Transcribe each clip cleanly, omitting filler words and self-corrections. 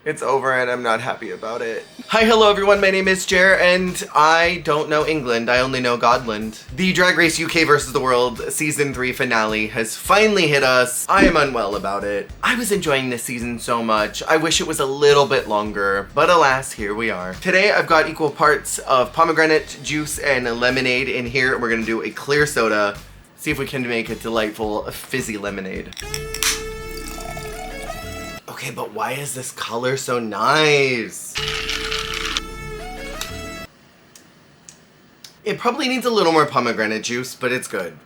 It's over and I'm not happy about it. Hi, hello everyone, my name is Jer and I don't know England, I only know Gawdland. The Drag Race UK vs. the World Season 3 finale has finally hit us. I am unwell about it. I was enjoying this season so much. I wish it was a little bit longer, but alas, here we are. Today I've got equal parts of pomegranate juice and lemonade in here. We're gonna do a clear soda. See if we can make a delightful fizzy lemonade. Okay, but why is this color so nice? It probably needs a little more pomegranate juice, but it's good.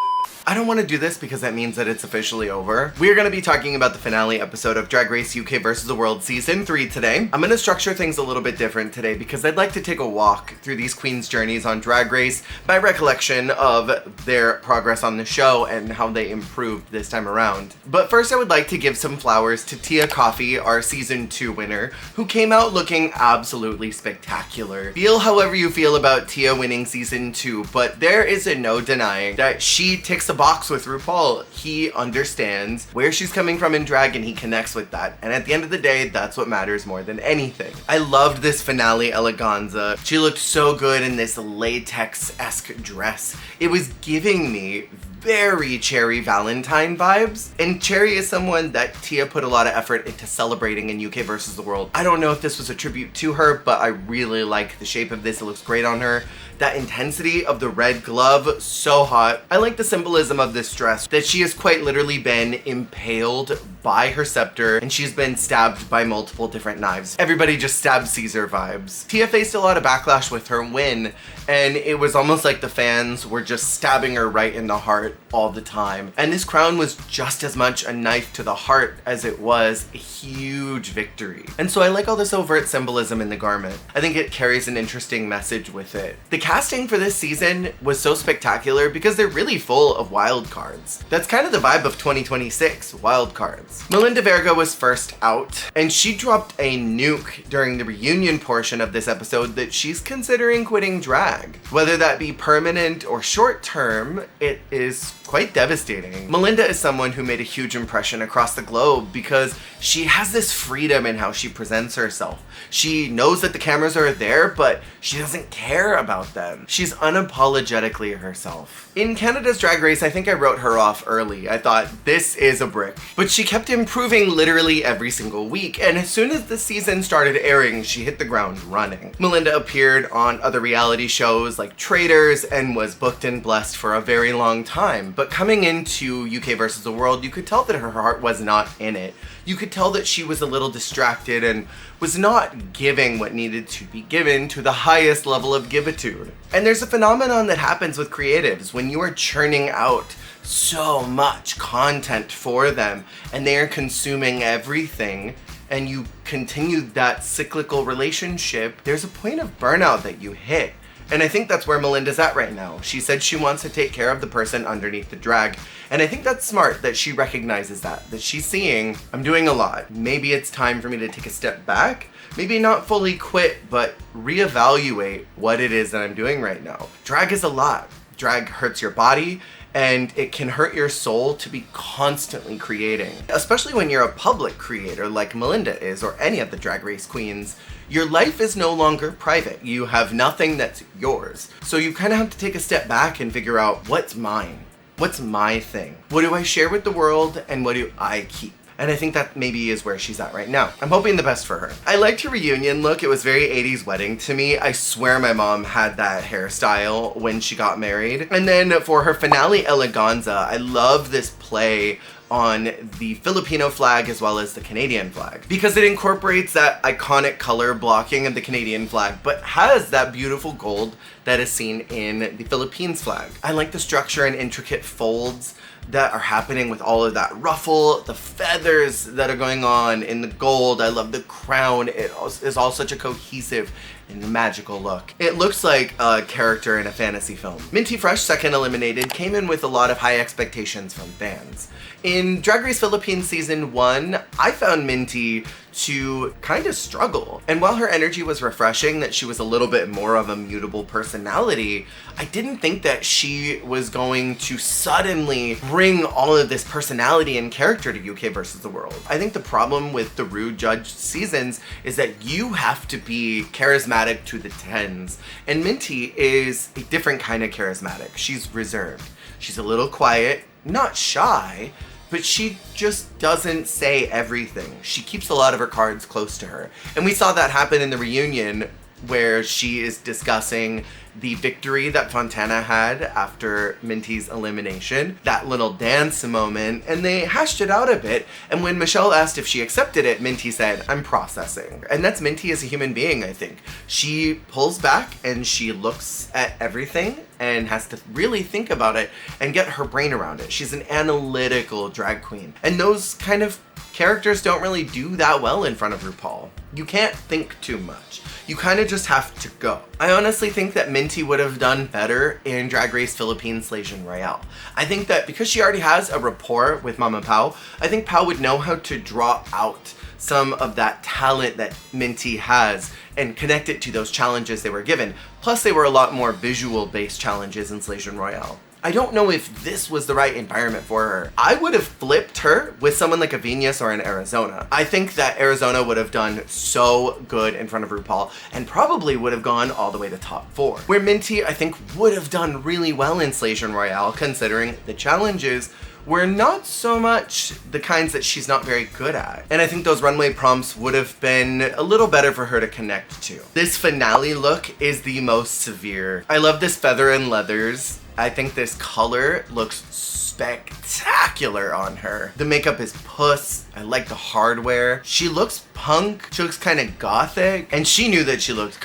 I don't want to do this because that means that it's officially over. We're going to be talking about the finale episode of Drag Race UK vs. the World Season 3 today. I'm going to structure things a little bit different today because I'd like to take a walk through these queens' journeys on Drag Race by recollection of their progress on the show and how they improved this time around. But first I would like to give some flowers to Tia Coffee, our Season 2 winner, who came out looking absolutely spectacular. Feel however you feel about Tia winning Season 2, but there is no denying that she ticks a box with RuPaul. He understands where she's coming from in drag and he connects with that. And at the end of the day, that's what matters more than anything. I loved this finale eleganza. She looked so good in this latex-esque dress. It was giving me very Cherry Valentine vibes. And Cherry is someone that Tia put a lot of effort into celebrating in UK vs. the World. I don't know if this was a tribute to her, but I really like the shape of this. It looks great on her. That intensity of the red glove, so hot. I like the symbolism of this dress, that she has quite literally been impaled by her scepter and she's been stabbed by multiple different knives. Everybody just stabbed Caesar vibes. Tia faced a lot of backlash with her win and it was almost like the fans were just stabbing her right in the heart all the time. And this crown was just as much a knife to the heart as it was a huge victory. And so I like all this overt symbolism in the garment. I think it carries an interesting message with it. The casting for this season was so spectacular because they're really full of wild cards. That's kind of the vibe of 2026, wild cards. Melinda Verga was first out and she dropped a nuke during the reunion portion of this episode that she's considering quitting drag. Whether that be permanent or short term, it is quite devastating. Melinda is someone who made a huge impression across the globe because she has this freedom in how she presents herself. She knows that the cameras are there, but she doesn't care about them. She's unapologetically herself. In Canada's Drag Race, I think I wrote her off early. I thought, this is a brick. But she kept improving literally every single week, and as soon as the season started airing, she hit the ground running. Melinda appeared on other reality shows like Traitors and was booked and blessed for a very long time. But coming into UK vs. the World, you could tell that her heart was not in it. You could tell that she was a little distracted and was not giving what needed to be given to the highest level of givitude. And there's a phenomenon that happens with creatives when you are churning out so much content for them and they are consuming everything and you continue that cyclical relationship, there's a point of burnout that you hit. And I think that's where Melinda's at right now. She said she wants to take care of the person underneath the drag. And I think that's smart that she recognizes that she's seeing, I'm doing a lot. Maybe it's time for me to take a step back. Maybe not fully quit, but reevaluate what it is that I'm doing right now. Drag is a lot. Drag hurts your body and it can hurt your soul to be constantly creating. Especially when you're a public creator like Melinda is or any of the Drag Race queens. Your life is no longer private. You have nothing that's yours. So you kind of have to take a step back and figure out what's mine. What's my thing? What do I share with the world and what do I keep? And I think that maybe is where she's at right now. I'm hoping the best for her. I liked her reunion look. It was very 80s wedding to me. I swear my mom had that hairstyle when she got married. And then for her finale eleganza, I love this play on the Filipino flag as well as the Canadian flag because it incorporates that iconic color blocking of the Canadian flag but has that beautiful gold that is seen in the Philippines flag. I like the structure and intricate folds that are happening with all of that ruffle, the feathers that are going on in the gold. I love the crown. It is all such a cohesive and magical look. It looks like a character in a fantasy film. Minty Fresh, second eliminated, came in with a lot of high expectations from fans. In Drag Race Philippines Season 1, I found Minty to kind of struggle. And while her energy was refreshing, that she was a little bit more of a mutable personality, I didn't think that she was going to suddenly bring all of this personality and character to UK versus the World. I think the problem with the Rude Judge seasons is that you have to be charismatic to the tens. And Minty is a different kind of charismatic. She's reserved. She's a little quiet, not shy, but she just doesn't say everything. She keeps a lot of her cards close to her. And we saw that happen in the reunion where she is discussing the victory that Fontana had after Minty's elimination, that little dance moment, and they hashed it out a bit. And when Michelle asked if she accepted it, Minty said, "I'm processing." And that's Minty as a human being, I think. She pulls back and she looks at everything and has to really think about it and get her brain around it. She's an analytical drag queen. And those kind of characters don't really do that well in front of RuPaul. You can't think too much. You kind of just have to go. I honestly think that Minty would have done better in Drag Race Philippines Slajon Royale. I think that because she already has a rapport with Mama Pao, I think Pao would know how to draw out some of that talent that Minty has and connect it to those challenges they were given. Plus, they were a lot more visual-based challenges in Slajon Royale. I don't know if this was the right environment for her. I would have flipped her with someone like a Venus or an Arizona. I think that Arizona would have done so good in front of RuPaul and probably would have gone all the way to top 4. Where Minty, I think, would have done really well in Slajon Royale, considering the challenges were not so much the kinds that she's not very good at. And I think those runway prompts would have been a little better for her to connect to. This finale look is the most severe. I love this feather and leathers. I think this color looks spectacular on her. The makeup is puss. I like the hardware. She looks punk. She looks kind of gothic. And she knew that she looked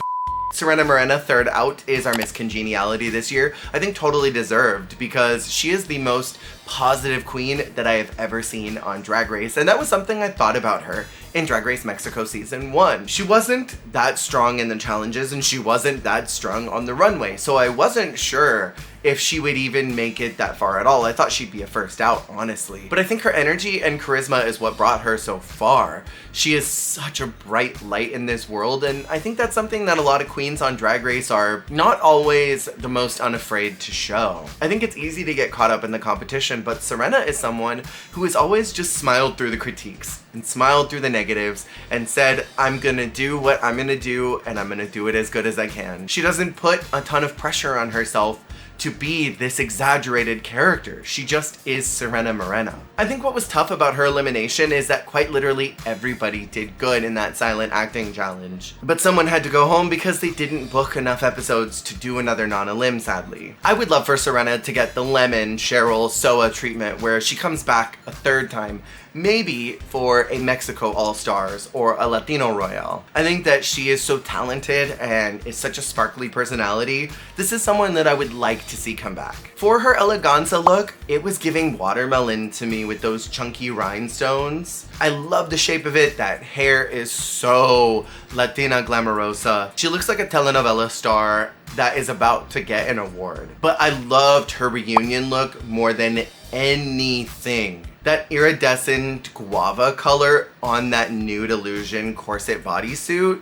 Serena Morena, third out, is our Miss Congeniality this year. I think totally deserved because she is the most positive queen that I have ever seen on Drag Race, and that was something I thought about her in Drag Race Mexico season 1. She wasn't that strong in the challenges and she wasn't that strong on the runway, so I wasn't sure if she would even make it that far at all. I thought she'd be a first out, honestly. But I think her energy and charisma is what brought her so far. She is such a bright light in this world, and I think that's something that a lot of queens on Drag Race are not always the most unafraid to show. I think it's easy to get caught up in the competition, but Serena is someone who has always just smiled through the critiques and smiled through the negatives and said, I'm gonna do what I'm gonna do and I'm gonna do it as good as I can. She doesn't put a ton of pressure on herself to be this exaggerated character. She just is Serena Morena. I think what was tough about her elimination is that quite literally everybody did good in that silent acting challenge. But someone had to go home because they didn't book enough episodes to do another non-elim, sadly. I would love for Serena to get the Lemon, Cheryl, Soa treatment where she comes back a third time, maybe for a Mexico All-Stars or a Latino Royale. I think that she is so talented and is such a sparkly personality. This is someone that I would like to see come back. For her eleganza look, it was giving watermelon to me with those chunky rhinestones. I love the shape of it. That hair is so Latina glamorosa. She looks like a telenovela star that is about to get an award. But I loved her reunion look more than anything. That iridescent guava color on that Nude Illusion corset bodysuit.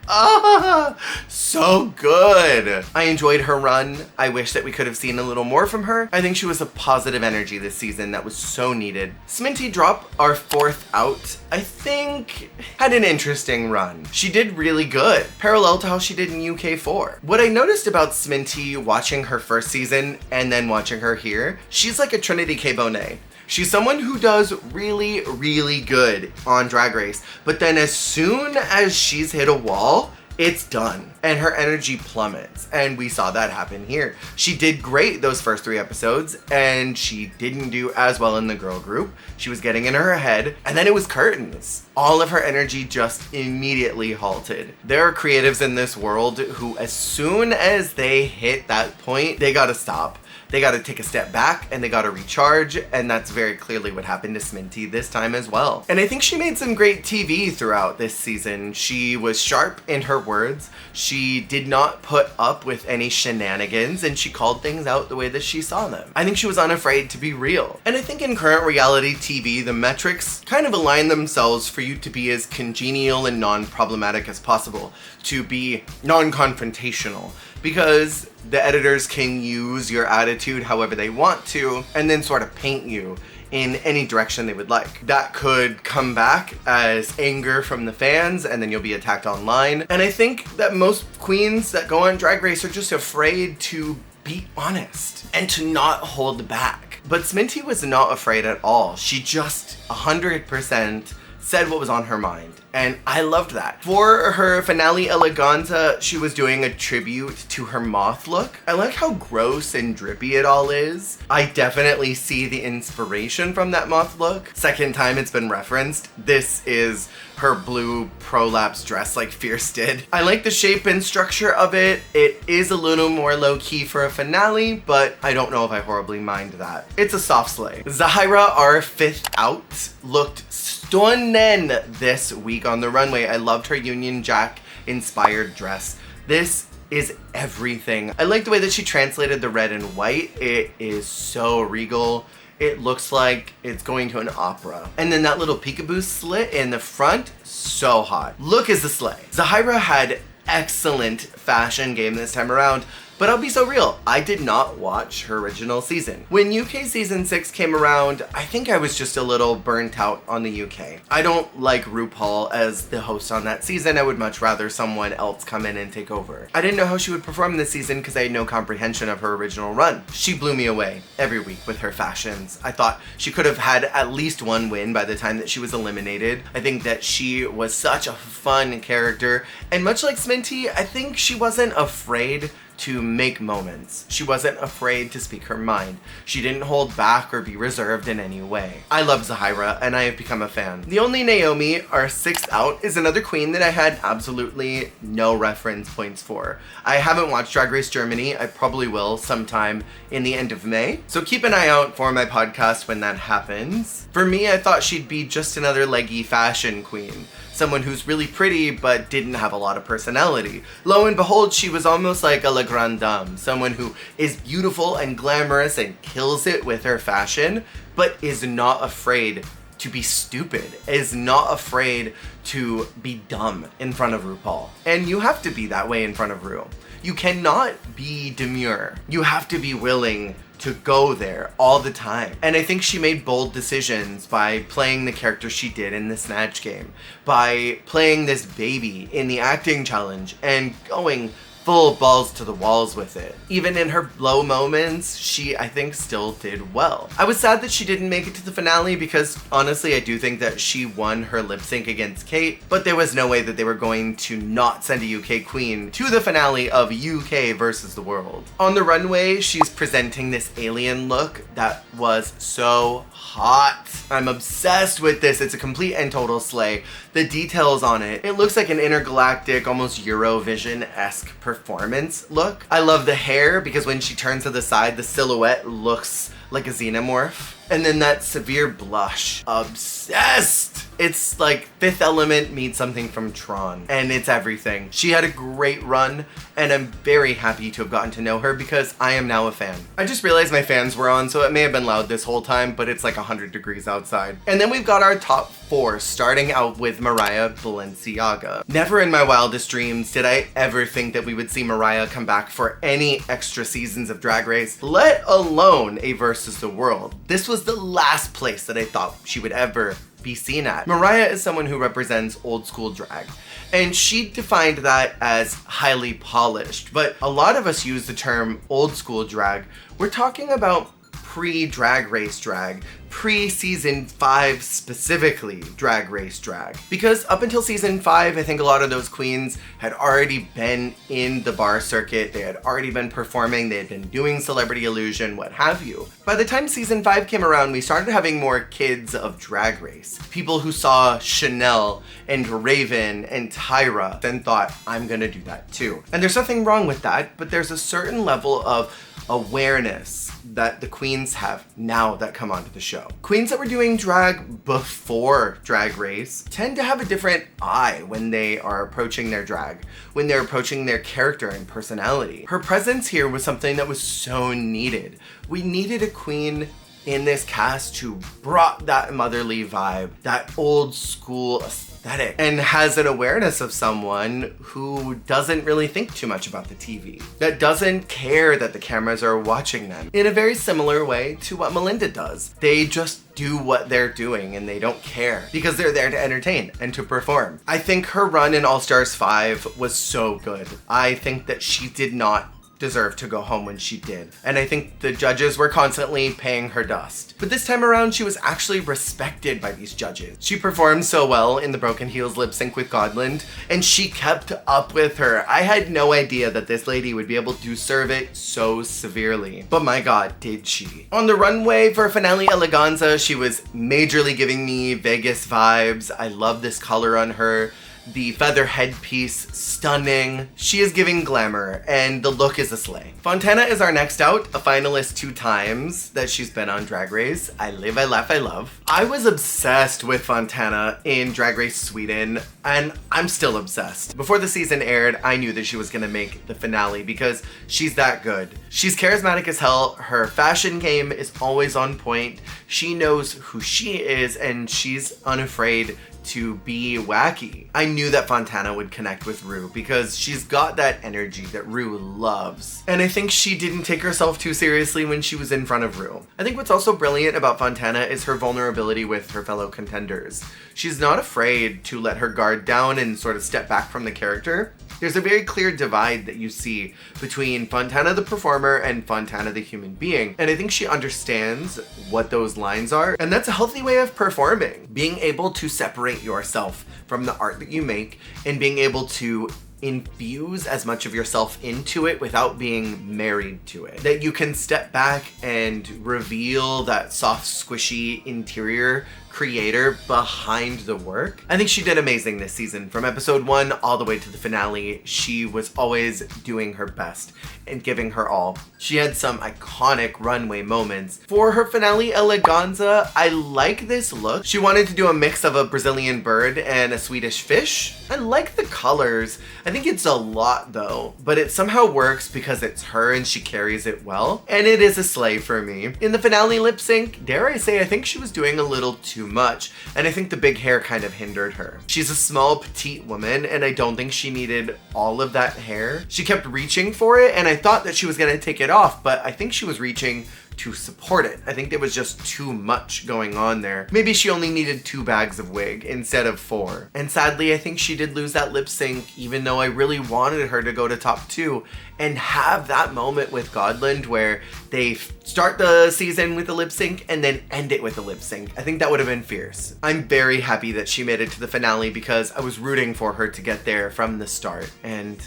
So good. I enjoyed her run. I wish that we could have seen a little more from her. I think she was a positive energy this season that was so needed. Sminty Drop, our fourth out, I think had an interesting run. She did really good, parallel to how she did in UK4. What I noticed about Sminty watching her first season and then watching her here, she's like a Trinity K. Bonet. She's someone who does really, really good on Drag Race, but then as soon as she's hit a wall, it's done. And her energy plummets. And we saw that happen here. She did great those first 3 episodes, and she didn't do as well in the girl group. She was getting in her head, and then it was curtains. All of her energy just immediately halted. There are creatives in this world who, as soon as they hit that point, they gotta stop. They gotta take a step back and they gotta recharge, and that's very clearly what happened to Sminty this time as well. And I think she made some great TV throughout this season. She was sharp in her words, she did not put up with any shenanigans, and she called things out the way that she saw them. I think she was unafraid to be real. And I think in current reality TV, the metrics kind of align themselves for you to be as congenial and non-problematic as possible, to be non-confrontational, because the editors can use your attitude however they want to and then sort of paint you in any direction they would like. That could come back as anger from the fans, and then you'll be attacked online. And I think that most queens that go on Drag Race are just afraid to be honest and to not hold back. But Sminty was not afraid at all. She just 100% said what was on her mind. And I loved that. For her finale eleganza, she was doing a tribute to her moth look. I like how gross and drippy it all is. I definitely see the inspiration from that moth look. Second time it's been referenced. This is her blue prolapse dress like Fierce did. I like the shape and structure of it. It is a little more low-key for a finale, but I don't know if I horribly mind that. It's a soft slay. Zahira, our fifth out, looked stunning this week on the runway. I loved her Union Jack inspired dress. This is everything. I like the way that she translated the red and white. It is so regal. It looks like it's going to an opera. And then that little peekaboo slit in the front, so hot. Look is the slay. Zahira had excellent fashion game this time around, but I'll be so real, I did not watch her original season. When UK season 6 came around, I think I was just a little burnt out on the UK. I don't like RuPaul as the host on that season. I would much rather someone else come in and take over. I didn't know how she would perform this season because I had no comprehension of her original run. She blew me away every week with her fashions. I thought she could have had at least one win by the time that she was eliminated. I think that she was such a fun character, and much like Sminty, I think she wasn't afraid to make moments. She wasn't afraid to speak her mind. She didn't hold back or be reserved in any way. I love Zahira, and I have become a fan. The Only Naomy, our sixth out, is another queen that I had absolutely no reference points for. I haven't watched Drag Race Germany. I probably will sometime in the end of May, so keep an eye out for my podcast when that happens. For me, I thought she'd be just another leggy fashion queen. Someone who's really pretty but didn't have a lot of personality. Lo and behold, she was almost like a La Grande Dame, someone who is beautiful and glamorous and kills it with her fashion, but is not afraid to be stupid, is not afraid to be dumb in front of RuPaul. And you have to be that way in front of Ru. You cannot be demure. You have to be willing to go there all the time. And I think she made bold decisions by playing the character she did in the Snatch Game, by playing this baby in the acting challenge and going full balls to the walls with it. Even in her low moments, she, I think, still did well. I was sad that she didn't make it to the finale because honestly, I do think that she won her lip sync against Kate, but there was no way that they were going to not send a UK queen to the finale of UK versus the world. On the runway, she's presenting this alien look that was so hot. I'm obsessed with this. It's a complete and total slay. The details on it, it looks like an intergalactic, almost Eurovision-esque performance look. I love the hair because when she turns to the side, the silhouette looks like a xenomorph. And then that severe blush. Obsessed! It's like Fifth Element meets something from Tron, and it's everything. She had a great run, and I'm very happy to have gotten to know her because I am now a fan. I just realized my fans were on, so it may have been loud this whole time, but it's like 100 degrees outside. And then we've got our top four, starting out with Mariah Balenciaga. Never in my wildest dreams did I ever think that we would see Mariah come back for any extra seasons of Drag Race, let alone a Versus the World. This was the last place that I thought she would ever be seen at. Mariah is someone who represents old school drag, and she defined that as highly polished, but a lot of us use the term old school drag. We're talking about pre-Drag Race drag, pre-season 5 specifically Drag Race drag. Because up until season 5, I think a lot of those queens had already been in the bar circuit, they had already been performing, they had been doing Celebrity Illusion, what have you. By the time season 5 came around, we started having more kids of Drag Race. People who saw Chanel and Raven and Tyra then thought, I'm gonna do that too. And there's nothing wrong with that, but there's a certain level of awareness that the queens have now that come onto the show. Queens that were doing drag before Drag Race tend to have a different eye when they are approaching their drag, when they're approaching their character and personality. Her presence here was something that was so needed. We needed a queen in this cast who brought that motherly vibe, that old school aesthetic, and has an awareness of someone who doesn't really think too much about the TV, that doesn't care that the cameras are watching them, in a very similar way to what Melinda does. They just do what they're doing and they don't care because they're there to entertain and to perform. I think her run in All Stars 5 was so good. I think that she did not deserve to go home when she did. And I think the judges were constantly paying her dust. But this time around, she was actually respected by these judges. She performed so well in the Broken Heels lip sync with Gawdland, and she kept up with her. I had no idea that this lady would be able to serve it so severely. But my God, did she. On the runway for Finale Eleganza, she was majorly giving me Vegas vibes. I love this color on her. The feather headpiece, stunning. She is giving glamour, and the look is a slay. Fontana is our next out, a finalist 2 times that she's been on Drag Race. I live, I laugh, I love. I was obsessed with Fontana in Drag Race Sweden, and I'm still obsessed. Before the season aired, I knew that she was gonna make the finale because she's that good. She's charismatic as hell, her fashion game is always on point, she knows who she is, and she's unafraid to be wacky. I knew that Fontana would connect with Rue because she's got that energy that Rue loves. And I think she didn't take herself too seriously when she was in front of Rue. I think what's also brilliant about Fontana is her vulnerability with her fellow contenders. She's not afraid to let her guard down and sort of step back from the character. There's a very clear divide that you see between Fontana the performer and Fontana the human being. And I think she understands what those lines are. And that's a healthy way of performing. Being able to separate yourself from the art that you make and being able to infuse as much of yourself into it without being married to it. That you can step back and reveal that soft, squishy interior creator behind the work. I think she did amazing this season. From episode 1 all the way to the finale, she was always doing her best and giving her all. She had some iconic runway moments. For her finale Eleganza, I like this look. She wanted to do a mix of a Brazilian bird and a Swedish fish. I like the colors. I think it's a lot though, but it somehow works because it's her and she carries it well. And it is a slay for me. In the finale lip sync, dare I say, I think she was doing a little too much, and I think the big hair kind of hindered her. She's a small, petite woman, and I don't think she needed all of that hair. She kept reaching for it, and I thought that she was gonna take it off, but I think she was reaching to support it. I think there was just too much going on there. Maybe she only needed 2 bags of wig instead of 4. And sadly, I think she did lose that lip sync, even though I really wanted her to go to top 2 and have that moment with Gawdland where they start the season with a lip sync and then end it with a lip sync. I think that would have been fierce. I'm very happy that she made it to the finale because I was rooting for her to get there from the start, and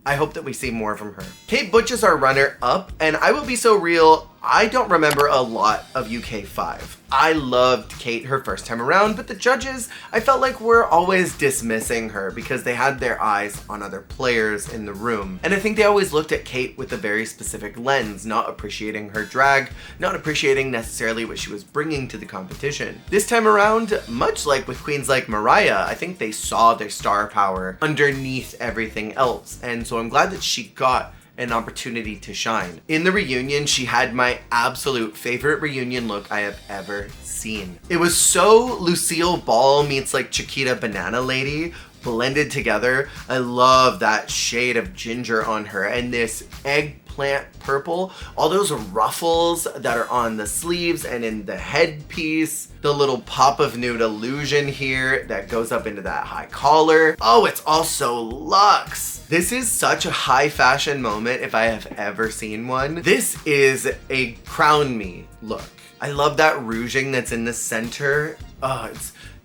I hope that we see more from her. Kate Butch is our runner-up, and I will be so real, I don't remember a lot of UK 5. I loved Kate her first time around, but the judges, I felt like were always dismissing her because they had their eyes on other players in the room. And I think they always looked at Kate with a very specific lens, not appreciating her drag, not appreciating necessarily what she was bringing to the competition. This time around, much like with queens like Mariah, I think they saw their star power underneath everything else. And so I'm glad that she got an opportunity to shine. In the reunion, she had my absolute favorite reunion look I have ever seen. It was so Lucille Ball meets like Chiquita Banana Lady blended together. I love that shade of ginger on her and this eggplant purple, all those ruffles that are on the sleeves and in the headpiece, the little pop of nude illusion here that goes up into that high collar. Oh, it's also luxe. This is such a high fashion moment if I have ever seen one. This is a crown me look. I love that rouging that's in the center. Oh,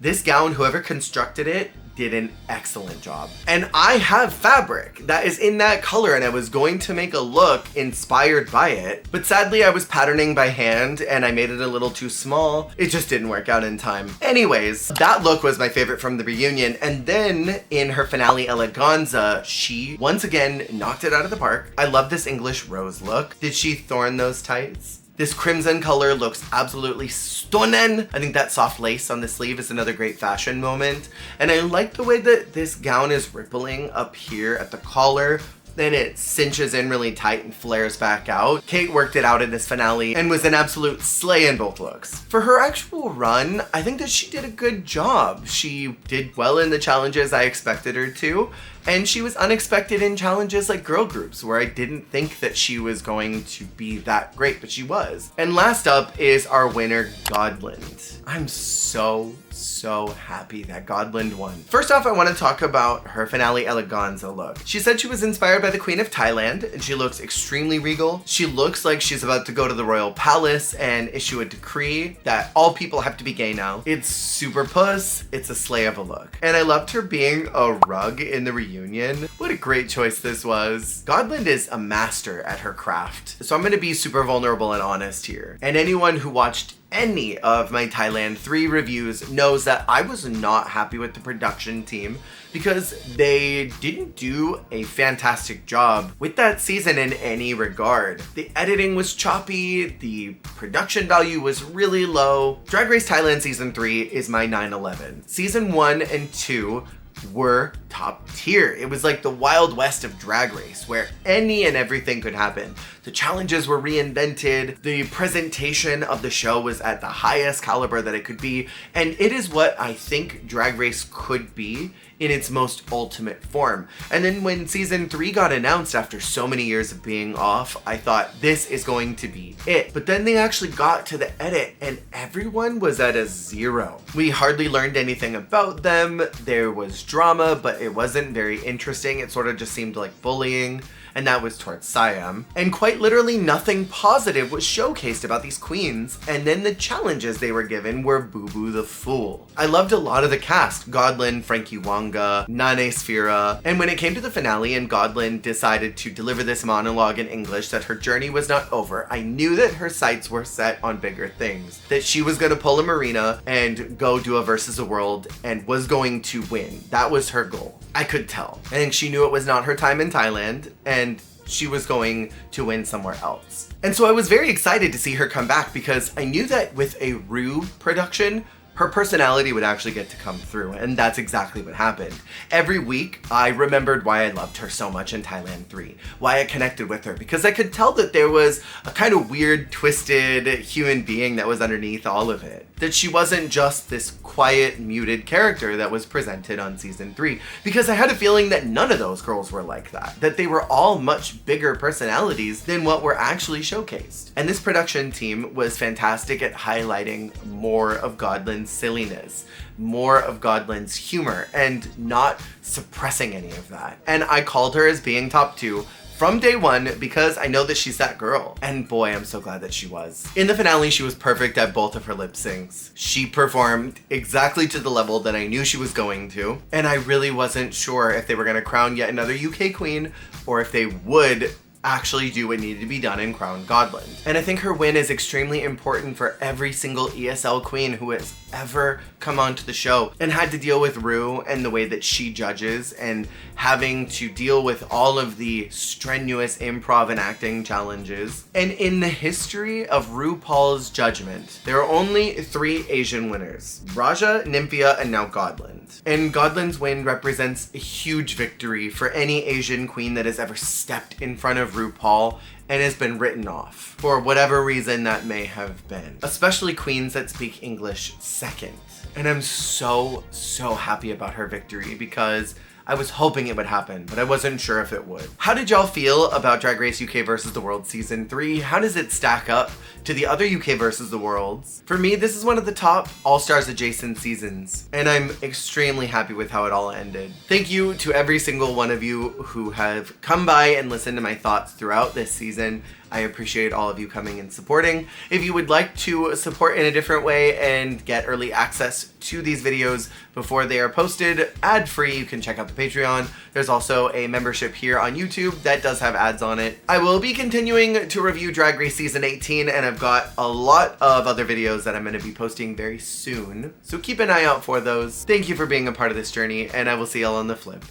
this gown, whoever constructed it, did an excellent job. And I have fabric that is in that color and I was going to make a look inspired by it, but sadly I was patterning by hand and I made it a little too small. It just didn't work out in time. Anyways, that look was my favorite from the reunion, and then in her finale Eleganza, she once again knocked it out of the park. I love this English rose look. Did she thorn those tights? This crimson color looks absolutely stunning. I think that soft lace on the sleeve is another great fashion moment. And I like the way that this gown is rippling up here at the collar. then it cinches in really tight and flares back out. Kate worked it out in this finale and was an absolute slay in both looks. For her actual run, I think that she did a good job. She did well in the challenges I expected her to, and she was unexpected in challenges like girl groups, where I didn't think that she was going to be that great, but she was. And last up is our winner, Gawdland. I'm so happy that Gawdland won. First off, I want to talk about her finale eleganza look. She said she was inspired by the Queen of Thailand, and she looks extremely regal. She looks like she's about to go to the royal palace and issue a decree that all people have to be gay now. It's super puss. It's a slay of a look. And I loved her being a rug in the reunion. What a great choice this was. Gawdland is a master at her craft. So I'm going to be super vulnerable and honest here. And anyone who watched any of my Thailand 3 reviews knows that I was not happy with the production team because they didn't do a fantastic job with that season in any regard. The editing was choppy, the production value was really low. Drag Race Thailand Season 3 is my 9/11. Season 1 and 2 were top tier. It was like the Wild West of Drag Race, where any and everything could happen. The challenges were reinvented, the presentation of the show was at the highest caliber that it could be, and it is what I think Drag Race could be in its most ultimate form. And then when season 3 got announced after so many years of being off, I thought this is going to be it. But then they actually got to the edit and everyone was at a 0. We hardly learned anything about them. There was drama, but it wasn't very interesting. It sort of just seemed like bullying. And that was towards Siam. And quite literally nothing positive was showcased about these queens. And then the challenges they were given were Boo Boo the Fool. I loved a lot of the cast, Gawdland, Frankie Wonga, Nane Sphera. And when it came to the finale and Gawdland decided to deliver this monologue in English that her journey was not over, I knew that her sights were set on bigger things. That she was gonna pull a Marina and go do a versus the world and was going to win. That was her goal. I could tell. I think she knew it was not her time in Thailand and she was going to win somewhere else. And so I was very excited to see her come back because I knew that with a Rue production, her personality would actually get to come through, and that's exactly what happened. Every week, I remembered why I loved her so much in Thailand 3, why I connected with her, because I could tell that there was a kind of weird, twisted human being that was underneath all of it. That she wasn't just this quiet, muted character that was presented on season 3, because I had a feeling that none of those girls were like that they were all much bigger personalities than what were actually showcased. And this production team was fantastic at highlighting more of Gawdland's silliness, more of Gawdland's humor, and not suppressing any of that. And I called her as being top 2 from day one because I know that she's that girl. And boy, I'm so glad that she was. In the finale, she was perfect at both of her lip syncs. She performed exactly to the level that I knew she was going to. And I really wasn't sure if they were gonna crown yet another UK queen or if they would actually do what needed to be done and crown Gawdland. And I think her win is extremely important for every single ESL queen who has ever come onto the show and had to deal with Rue and the way that she judges and having to deal with all of the strenuous improv and acting challenges. And in the history of RuPaul's judgment, there are only 3 Asian winners: Raja, Nymphia, and now Gawdland. And Gawdland's win represents a huge victory for any Asian queen that has ever stepped in front of RuPaul and has been written off for whatever reason that may have been, especially queens that speak English second. And I'm so happy about her victory because I was hoping it would happen, but I wasn't sure if it would. How did y'all feel about Drag Race UK vs. the World Season 3? How does it stack up to the other UK vs. the Worlds? For me, this is one of the top All-Stars adjacent seasons, and I'm extremely happy with how it all ended. Thank you to every single one of you who have come by and listened to my thoughts throughout this season. I appreciate all of you coming and supporting. If you would like to support in a different way and get early access to these videos before they are posted ad-free, you can check out the Patreon. There's also a membership here on YouTube that does have ads on it. I will be continuing to review Drag Race Season 18, and I've got a lot of other videos that I'm going to be posting very soon. So keep an eye out for those. Thank you for being a part of this journey, and I will see y'all on the flip.